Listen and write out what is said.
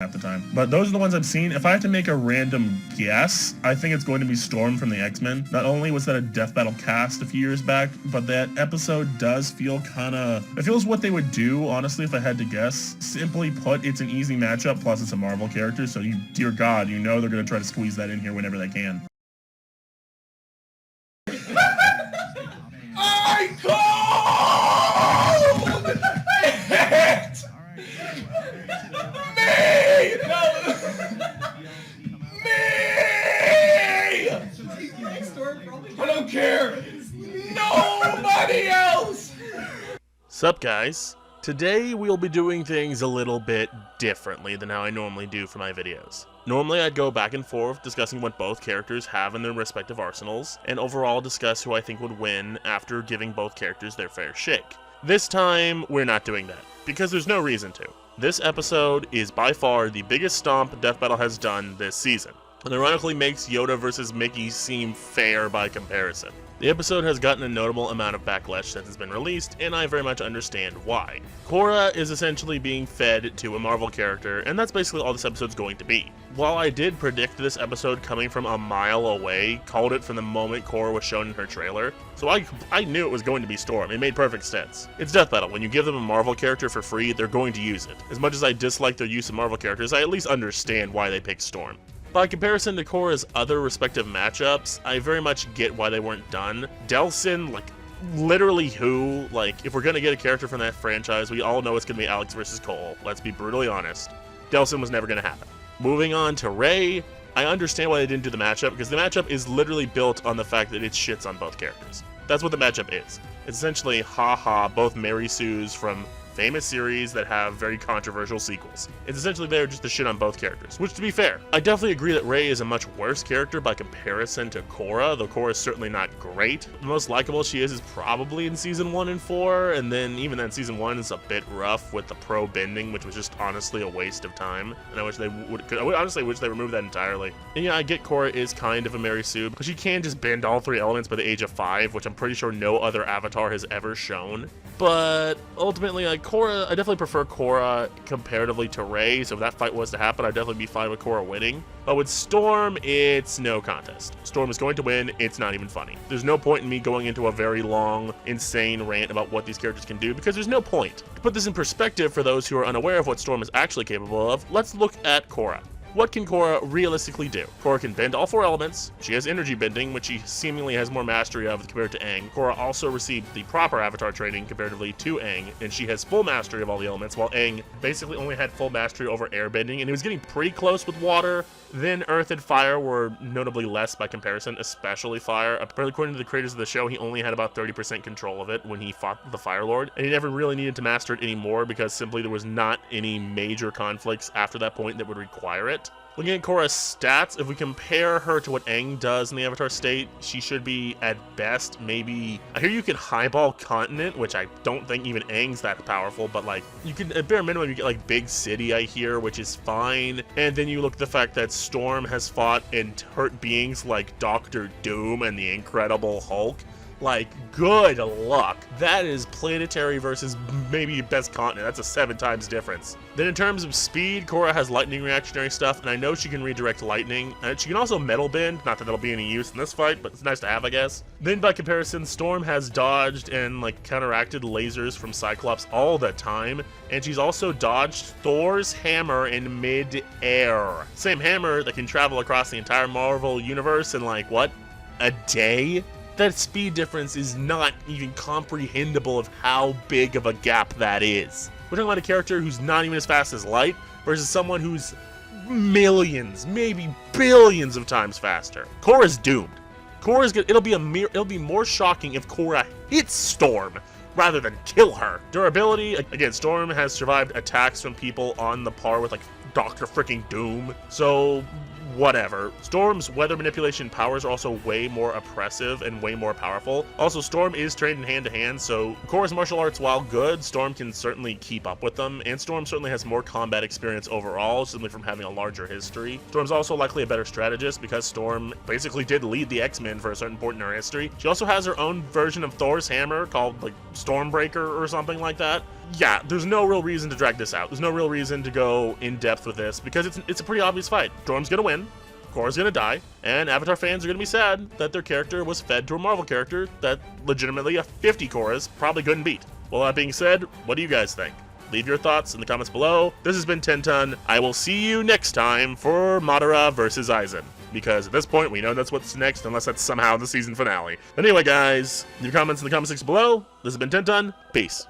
half the time. But those are the ones I've seen. If I had to make a random guess, I think it's going to be Storm from the X-Men. Not only was that a Death Battle cast a few years back, but that episode does feel it feels what they would do, honestly, if I had to guess. Simply put, it's an easy matchup, plus it's a Marvel character, so dear God, you know they're going to try to squeeze that in here whenever they can. I called it! Me! I don't care! Nobody else! Sup guys? Today we'll be doing things a little bit differently than how I normally do for my videos. Normally I'd go back and forth discussing what both characters have in their respective arsenals, and overall discuss who I think would win after giving both characters their fair shake. This time, we're not doing that, because there's no reason to. This episode is by far the biggest stomp Death Battle has done this season, and ironically makes Yoda vs. Mickey seem fair by comparison. The episode has gotten a notable amount of backlash since it's been released, and I very much understand why. Korra is essentially being fed to a Marvel character, and that's basically all this episode's going to be. While I did predict this episode coming from a mile away, called it from the moment Korra was shown in her trailer, so I knew it was going to be Storm. It made perfect sense. It's Death Battle. When you give them a Marvel character for free, they're going to use it. As much as I dislike their use of Marvel characters, I at least understand why they picked Storm. By comparison to Korra's other respective matchups, I very much get why they weren't done. Delsin, literally who? If we're gonna get a character from that franchise, we all know it's gonna be Alex versus Cole. Let's be brutally honest. Delsin was never gonna happen. Moving on to Rey, I understand why they didn't do the matchup, because the matchup is literally built on the fact that it shits on both characters. That's what the matchup is. It's essentially, haha, both Mary Sues from famous series that have very controversial sequels. It's essentially there just to shit on both characters, which to be fair, I definitely agree that Rey is a much worse character by comparison to Korra, though Korra is certainly not great. The most likable she is probably in season 1 and 4, and then even then season 1 is a bit rough with the pro bending, which was just honestly a waste of time, and I honestly wish they removed that entirely. And yeah, I get Korra is kind of a Mary Sue, because she can just bend all 3 elements by the age of 5, which I'm pretty sure no other avatar has ever shown. But ultimately, Korra, I definitely prefer Korra comparatively to Rey, so if that fight was to happen, I'd definitely be fine with Korra winning. But with Storm, it's no contest. Storm is going to win, it's not even funny. There's no point in me going into a very long, insane rant about what these characters can do, because there's no point. To put this in perspective for those who are unaware of what Storm is actually capable of, let's look at Korra. What can Korra realistically do? Korra can bend all 4 elements. She has energy bending, which she seemingly has more mastery of compared to Aang. Korra also received the proper avatar training comparatively to Aang, and she has full mastery of all the elements, while Aang basically only had full mastery over air bending, and he was getting pretty close with water. Then Earth and Fire were notably less by comparison, especially Fire. Apparently, according to the creators of the show, he only had about 30% control of it when he fought the Fire Lord, and he never really needed to master it anymore because simply there was not any major conflicts after that point that would require it. Looking at Korra's stats, if we compare her to what Aang does in the Avatar state, she should be, at best, maybe... I hear you can highball Continent, which I don't think even Aang's that powerful, but, you can, at bare minimum, you get, Big City, I hear, which is fine. And then you look at the fact that Storm has fought and hurt beings like Doctor Doom and the Incredible Hulk. Good luck. That is planetary versus maybe best continent. That's a 7 times difference. Then in terms of speed, Korra has lightning reactionary stuff, and I know she can redirect lightning. And she can also metal bend, not that that'll be any use in this fight, but it's nice to have, I guess. Then by comparison, Storm has dodged and counteracted lasers from Cyclops all the time, and she's also dodged Thor's hammer in mid-air. Same hammer that can travel across the entire Marvel universe in a day? That speed difference is not even comprehensible of how big of a gap that is. We're talking about a character who's not even as fast as light versus someone who's millions, maybe billions of times faster. Korra's doomed. It'll be more shocking if Korra hits Storm rather than kill her. Durability, again, Storm has survived attacks from people on the par with Dr. Freaking Doom. So whatever. Storm's weather manipulation powers are also way more oppressive and way more powerful. Also, Storm is trained in hand-to-hand, so Korra's martial arts, while good, Storm can certainly keep up with them, and Storm certainly has more combat experience overall, simply from having a larger history. Storm's also likely a better strategist because Storm basically did lead the X-Men for a certain point in her history. She also has her own version of Thor's hammer called, Stormbreaker or something like that. yeah, there's no real reason to drag this out. There's no real reason to go in depth with this because it's a pretty obvious fight. Storm's gonna win, Korra's gonna die, and Avatar fans are gonna be sad that their character was fed to a Marvel character that legitimately a 50 Korras probably couldn't beat. Well, that being said, what do you guys think? Leave your thoughts in the comments below. This has been Tenton. I will see you next time for Madara versus Aizen, because at this point we know that's what's next unless that's somehow the season finale. Anyway guys, leave your comments in the comment section below. This has been Tenton. Peace.